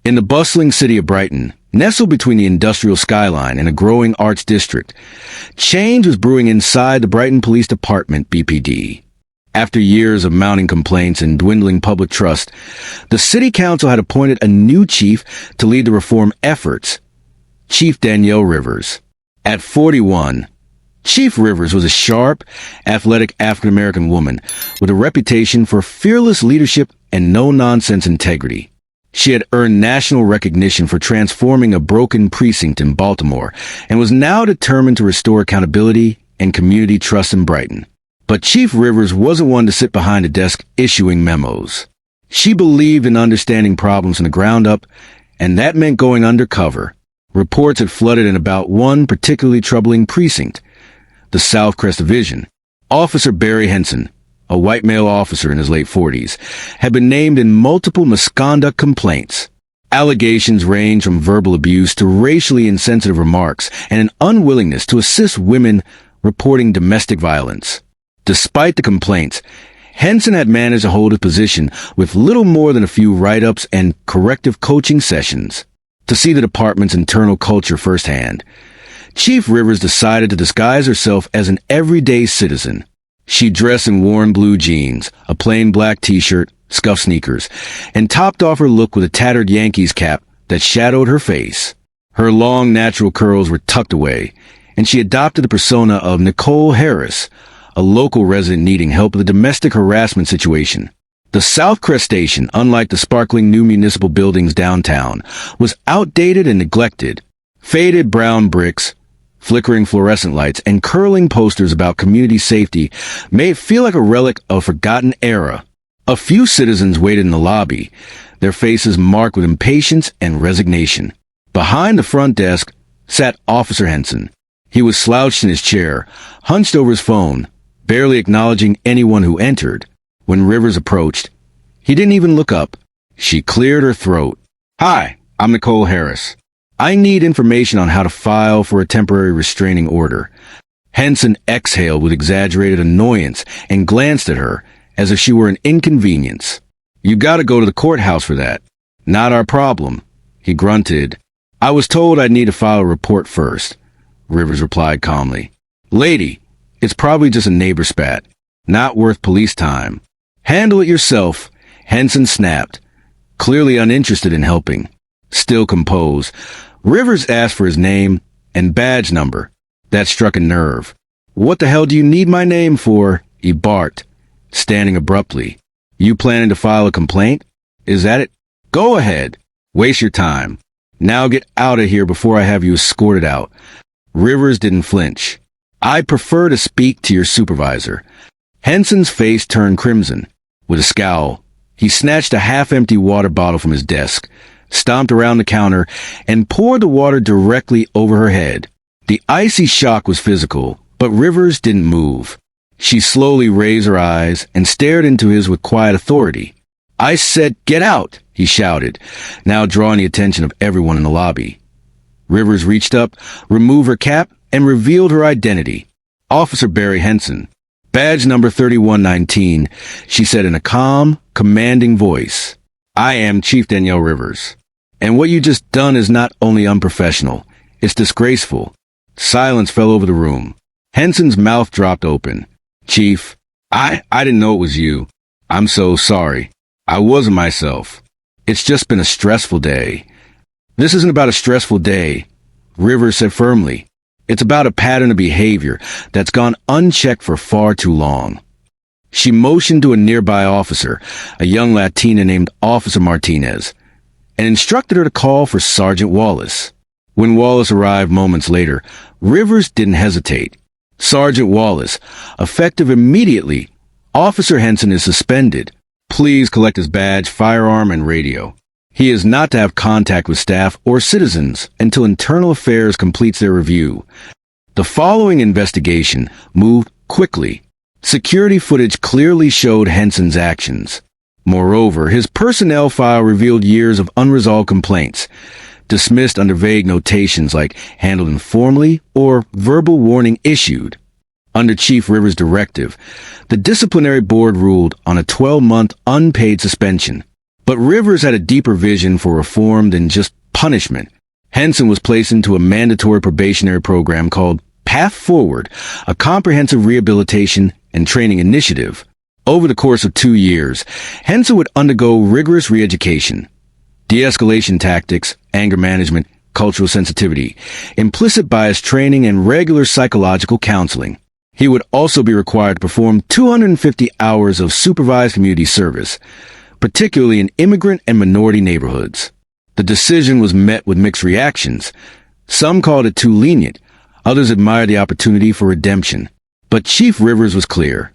In the bustling city of Brighton, nestled between the industrial skyline and a growing arts district, change was brewing inside the Brighton Police Department, BPD. After years of mounting complaints and dwindling public trust, the city council had appointed a new chief to lead the reform efforts, Chief Danielle Rivers. At 41, Chief Rivers was a sharp, athletic African-American woman with a reputation for fearless leadership and no-nonsense integrity. She had earned national recognition for transforming a broken precinct in Baltimore and was now determined to restore accountability and community trust in Brighton. But Chief Rivers wasn't one to sit behind a desk issuing memos. She believed in understanding problems from the ground up, and that meant going undercover. Reports had flooded in about one particularly troubling precinct, the South Crest Division. Officer Barry Henson, a white male officer in his late 40s, had been named in multiple misconduct complaints. Allegations range from verbal abuse to racially insensitive remarks and an unwillingness to assist women reporting domestic violence. Despite the complaints, Henson had managed to hold his position with little more than a few write-ups and corrective coaching sessions. To see the department's internal culture firsthand, Chief Rivers decided to disguise herself as an everyday citizen. She dressed in worn blue jeans, a plain black t-shirt, scuffed sneakers, and topped off her look with a tattered Yankees cap that shadowed her face. Her long, natural curls were tucked away, and she adopted the persona of Nicole Harris, a local resident needing help with a domestic harassment situation. The South Crest station, unlike the sparkling new municipal buildings downtown, was outdated and neglected. Faded brown bricks, flickering fluorescent lights, and curling posters about community safety made it feel like a relic of a forgotten era. A few citizens waited in the lobby, their faces marked with impatience and resignation. Behind the front desk sat Officer Henson. He was slouched in his chair, hunched over his phone, barely acknowledging anyone who entered. When Rivers approached, he didn't even look up. She cleared her throat. "Hi, I'm Nicole Harris. I need information on how to file for a temporary restraining order." Henson exhaled with exaggerated annoyance and glanced at her as if she were an inconvenience. "You gotta go to the courthouse for that." "Not our problem," he grunted. "I was told I'd need to file a report first," Rivers replied calmly. "Lady, it's probably just a neighbor spat. Not worth police time." "Handle it yourself," Henson snapped, clearly uninterested in helping. Still composed, Rivers asked for his name and badge number. That struck a nerve. "What the hell do you need my name for?" he barked, standing abruptly. "You planning to file a complaint? Is that it? Go ahead. Waste your time. Now get out of here before I have you escorted out." Rivers didn't flinch. "I prefer to speak to your supervisor." Henson's face turned crimson. With a scowl, he snatched a half-empty water bottle from his desk, stomped around the counter, and poured the water directly over her head. The icy shock was physical, but Rivers didn't move. She slowly raised her eyes and stared into his with quiet authority. "I said, get out," he shouted, now drawing the attention of everyone in the lobby. Rivers reached up, removed her cap, and revealed her identity. "Officer Barry Henson. Badge number 3119, she said in a calm, commanding voice. "I am Chief Danielle Rivers. And what you just done is not only unprofessional, it's disgraceful." Silence fell over the room. Henson's mouth dropped open. "Chief, I didn't know it was you. I'm so sorry. I wasn't myself. It's just been a stressful day." "This isn't about a stressful day," Rivers said firmly. "It's about a pattern of behavior that's gone unchecked for far too long." She motioned to a nearby officer, a young Latina named Officer Martinez, and instructed her to call for Sergeant Wallace. When Wallace arrived moments later, Rivers didn't hesitate. "Sergeant Wallace, effective immediately. Officer Henson is suspended. Please collect his badge, firearm, and radio. He is not to have contact with staff or citizens until Internal Affairs completes their review." The following investigation moved quickly. Security footage clearly showed Henson's actions. Moreover, his personnel file revealed years of unresolved complaints, dismissed under vague notations like handled informally or verbal warning issued. Under Chief Rivers' directive, the disciplinary board ruled on a 12-month unpaid suspension. But Rivers had a deeper vision for reform than just punishment. Henson was placed into a mandatory probationary program called Path Forward, a comprehensive rehabilitation and training initiative. Over the course of 2 years, Henson would undergo rigorous re-education, de-escalation tactics, anger management, cultural sensitivity, implicit bias training, and regular psychological counseling. He would also be required to perform 250 hours of supervised community service, particularly in immigrant and minority neighborhoods. The decision was met with mixed reactions. Some called it too lenient. Others admired the opportunity for redemption. But Chief Rivers was clear.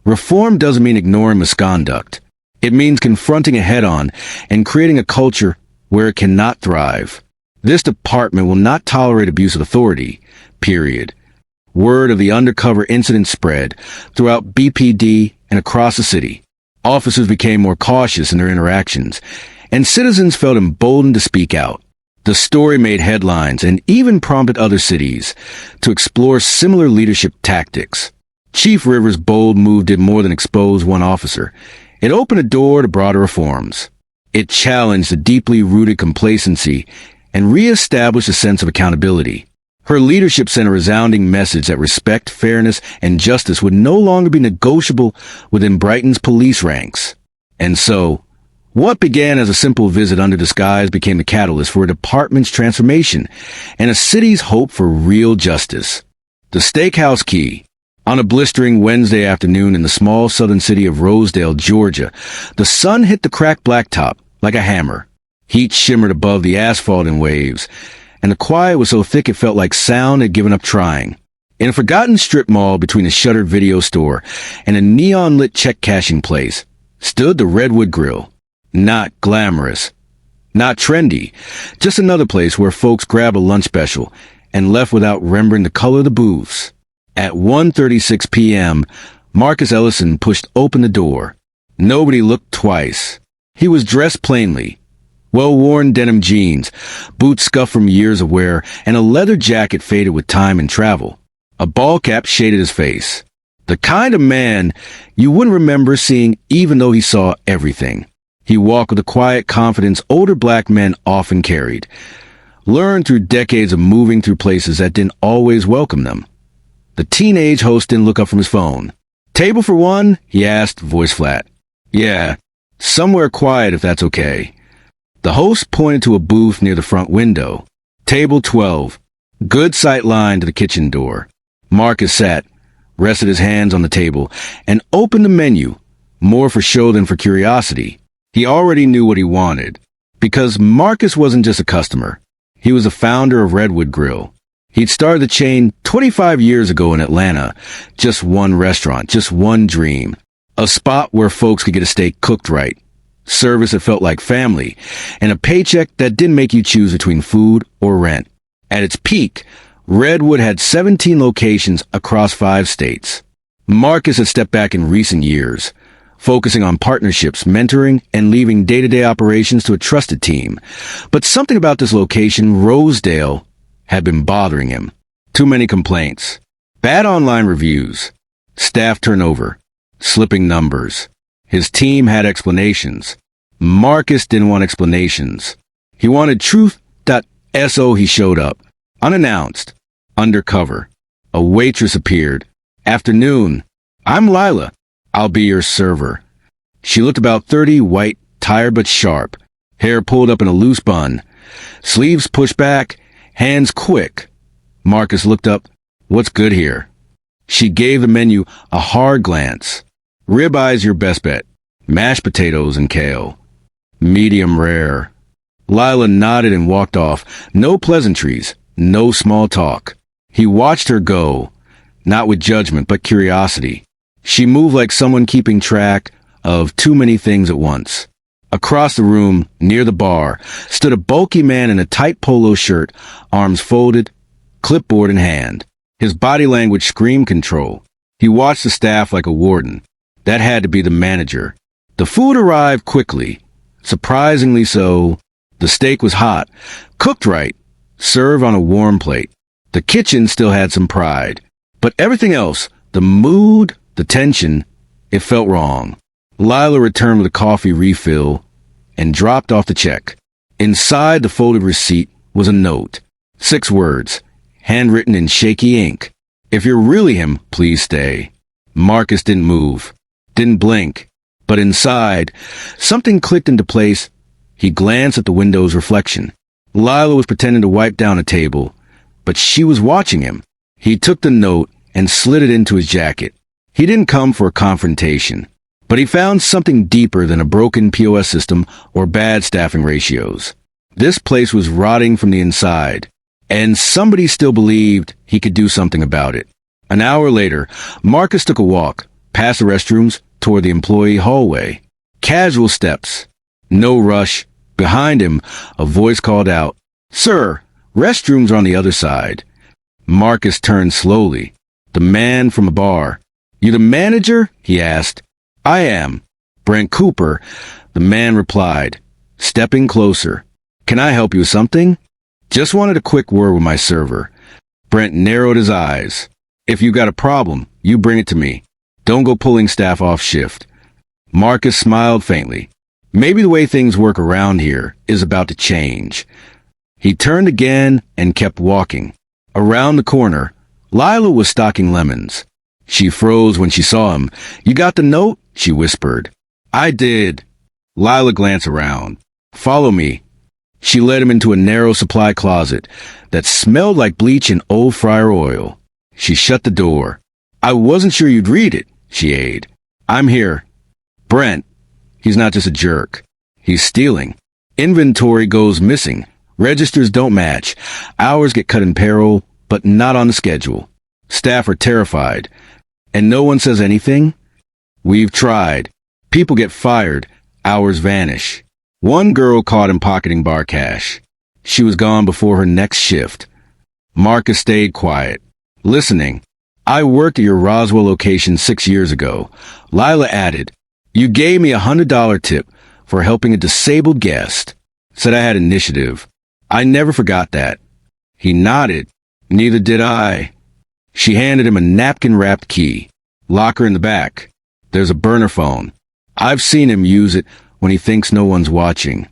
Reform doesn't mean ignoring misconduct. It means confronting it head-on and creating a culture where it cannot thrive. This department will not tolerate abuse of authority, period. Word of the Undercover incident spread throughout BPD and across the city. Officers became more cautious in their interactions, and citizens felt emboldened to speak out. The story made headlines and even prompted other cities to explore similar leadership tactics. Chief Rivers' bold move did more than expose one officer. It opened a door to broader reforms. It challenged a deeply rooted complacency and re-established a sense of accountability. Her leadership sent a resounding message that respect, fairness, and justice would no longer be negotiable within Brighton's police ranks. And so, what began as a simple visit under disguise became the catalyst for a department's transformation and a city's hope for real justice. The Steakhouse Key. On a blistering Wednesday afternoon in the small southern city of Rosedale, Georgia, the sun hit the cracked blacktop like a hammer. Heat shimmered above the asphalt in waves, and the quiet was so thick it felt like sound had given up trying. In a forgotten strip mall between a shuttered video store and a neon-lit check-cashing place stood the Redwood Grill. Not glamorous, not trendy, just another place where folks grabbed a lunch special and left without remembering the color of the booths. At 1:36 p.m., Marcus Ellison pushed open the door. Nobody looked twice. He was dressed plainly. Well-worn denim jeans, boots scuffed from years of wear, and a leather jacket faded with time and travel. A ball cap shaded his face. The kind of man you wouldn't remember seeing even though he saw everything. He walked with the quiet confidence older black men often carried, learned through decades of moving through places that didn't always welcome them. The teenage host didn't look up from his phone. "Table for one?" he asked, voice flat. "Yeah, somewhere quiet if that's okay." The host pointed to a booth near the front window. "Table 12. Good sight line to the kitchen door." Marcus sat, rested his hands on the table, and opened the menu, more for show than for curiosity. He already knew what he wanted, because Marcus wasn't just a customer. He was the founder of Redwood Grill. He'd started the chain 25 years ago in Atlanta. Just one restaurant, just one dream. A spot where folks could get a steak cooked right, service that felt like family, and a paycheck that didn't make you choose between food or rent. At its peak, Redwood had 17 locations across 5 states. Marcus had stepped back in recent years, focusing on partnerships, mentoring, and leaving day-to-day operations to a trusted team. But something about this location, Rosedale, had been bothering him. Too many complaints. Bad online reviews. Staff turnover. Slipping numbers. His team had explanations. Marcus didn't want explanations. He wanted truth. So he showed up. Unannounced. Undercover. A waitress appeared. "Afternoon. I'm Lila. I'll be your server." She looked about 30, white, tired but sharp. Hair pulled up in a loose bun. Sleeves pushed back. Hands quick. Marcus looked up. "What's good here?" She gave the menu a hard glance. "Ribeyes your best bet. Mashed potatoes and kale. Medium rare." Lila nodded and walked off. No pleasantries. No small talk. He watched her go, not with judgment but curiosity. She moved like someone keeping track of too many things at once. Across the room, near the bar, stood a bulky man in a tight polo shirt, arms folded, clipboard in hand. His body language screamed control. He watched the staff like a warden. That had to be the manager. The food arrived quickly. Surprisingly so. The steak was hot, cooked right, served on a warm plate. The kitchen still had some pride. But everything else, the mood, the tension, it felt wrong. Lila returned with a coffee refill, and dropped off the check. Inside the folded receipt was a note. 6 words, handwritten in shaky ink. If you're really him, please stay. Marcus didn't move, didn't blink, but inside, something clicked into place. He glanced at the window's reflection. Lila was pretending to wipe down a table, but she was watching him. He took the note and slid it into his jacket. He didn't come for a confrontation, but he found something deeper than a broken POS system or bad staffing ratios. This place was rotting from the inside, and somebody still believed he could do something about it. An hour later, Marcus took a walk, past the restrooms, toward the employee hallway. Casual steps. No rush. Behind him, a voice called out, "Sir, restrooms are on the other side." Marcus turned slowly. The man from a bar. "You the manager?" he asked. "I am. Brent Cooper," the man replied, stepping closer. "Can I help you with something?" "Just wanted a quick word with my server." Brent narrowed his eyes. "If you got a problem, you bring it to me. Don't go pulling staff off shift." Marcus smiled faintly. Maybe the way things work around here is about to change. He turned again and kept walking. Around the corner, Lila was stocking lemons. She froze when she saw him. "You got the note?" she whispered. "I did." Lila glanced around. "Follow me." She led him into a narrow supply closet that smelled like bleach and old fryer oil. She shut the door. "I wasn't sure you'd read it," she aided. "I'm here. Brent. He's not just a jerk. He's stealing. Inventory goes missing. Registers don't match. Hours get cut in payroll, but not on the schedule. Staff are terrified. And no one says anything? We've tried. People get fired. Hours vanish. One girl caught him pocketing bar cash. She was gone before her next shift. Marcus stayed quiet, listening. "I worked at your Roswell location 6 years ago." Lila added, "You gave me $100 tip for helping a disabled guest." Said I had initiative. I never forgot that. He nodded. "Neither did I." She handed him a napkin-wrapped key. "Locker in the back. There's a burner phone. I've seen him use it when he thinks no one's watching."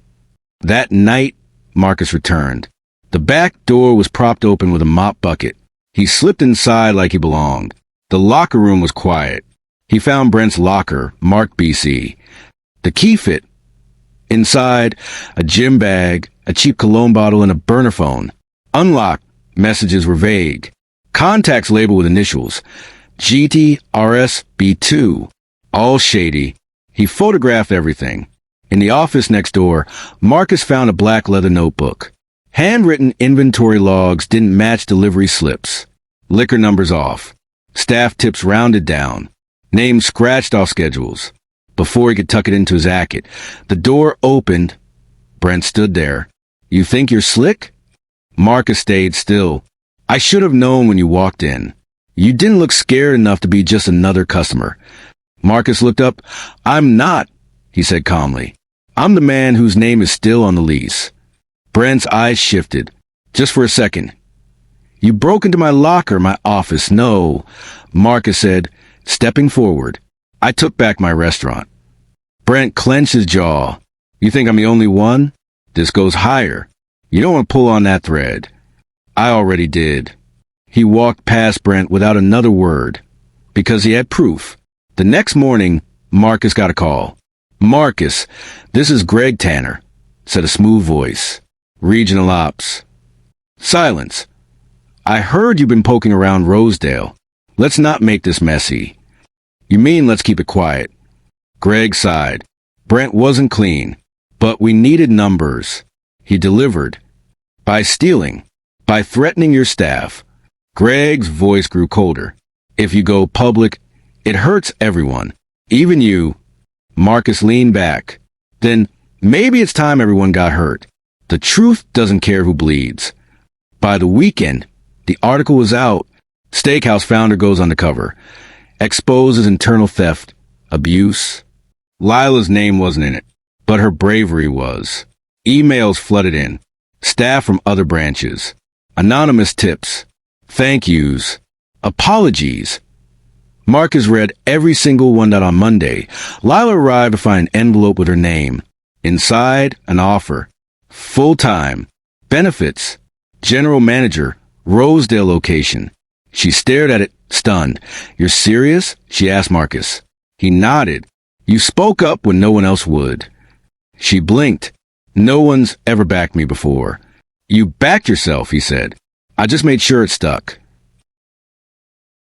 That night, Marcus returned. The back door was propped open with a mop bucket. He slipped inside like he belonged. The locker room was quiet. He found Brent's locker, marked BC. The key fit. Inside, a gym bag, a cheap cologne bottle, and a burner phone. Unlocked. Messages were vague. Contacts labeled with initials. GTRSB2. All shady. He photographed everything. In the office next door, Marcus found a black leather notebook. Handwritten inventory logs didn't match delivery slips. Liquor numbers off. Staff tips rounded down. Names scratched off schedules. Before he could tuck it into his jacket, the door opened. Brent stood there. "You think you're slick?" Marcus stayed still. "I should have known when you walked in. You didn't look scared enough to be just another customer." Marcus looked up. "I'm not," he said calmly. "I'm the man whose name is still on the lease." Brent's eyes shifted. "Just for a second. You broke into my locker, my office." "No," Marcus said, stepping forward. "I took back my restaurant." Brent clenched his jaw. "You think I'm the only one? This goes higher. You don't want to pull on that thread." "I already did." He walked past Brent without another word, because he had proof. The next morning, Marcus got a call. "Marcus, this is Greg Tanner," said a smooth voice. "Regional Ops." Silence. "I heard you've been poking around Rosedale. Let's not make this messy." "You mean let's keep it quiet?" Greg sighed. "Brent wasn't clean, but we needed numbers." He delivered. "By stealing. By threatening your staff." Greg's voice grew colder. "If you go public, it hurts everyone. Even you." Marcus leaned back. "Then maybe it's time everyone got hurt. The truth doesn't care who bleeds." By the weekend, the article was out. Steakhouse founder goes undercover. Exposes internal theft, abuse. Lila's name wasn't in it, but her bravery was. Emails flooded in. Staff from other branches. Anonymous tips. Thank yous. Apologies. Marcus read every single one. On Monday, Lila arrived to find an envelope with her name. Inside, an offer. Full-time. Benefits. General manager. Rosedale location. She stared at it, stunned. "You're serious?" she asked Marcus. He nodded. "You spoke up when no one else would." She blinked. "No one's ever backed me before." "You backed yourself," he said. "I just made sure it stuck."